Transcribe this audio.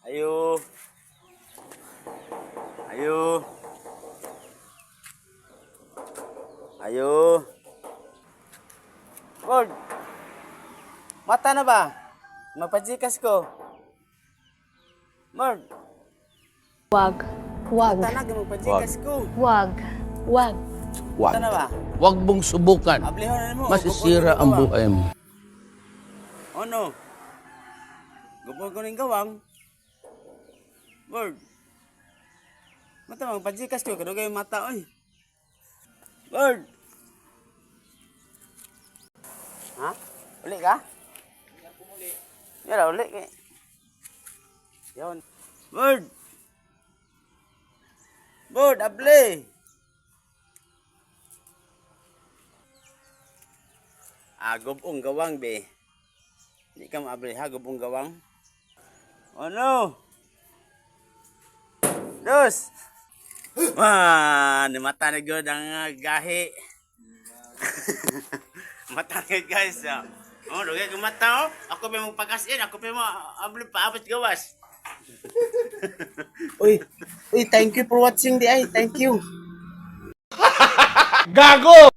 Ayo. Ayo. Ayo. Bird. Mata na ba? Magpajikas ko. Bird. Wag. Wag. Mata na, magpajikas ko. Wag. Wag. Mata na ba? Huwag mong subukan. Ablihon na mo. Masisira ang buhay mo. Ano? Gupon ko ng gawang. Bird. Mata, magpajikas ko. Kadugay yung mata, oy. Bird. Ha? Uli ka? Yara, uli ka. Yun. Bird. Bird, able. Gubong gawang, be. Hindi ka maable, ha? Gubong gawang. Ano? Dos! Mata na good ang gahi. Mata na guys. Dugay ko mata, oh. Ako pa mong pagkasin. Ako pa mo abli paabot gawas. Uy, thank you for watching di ay. Thank you. Gago!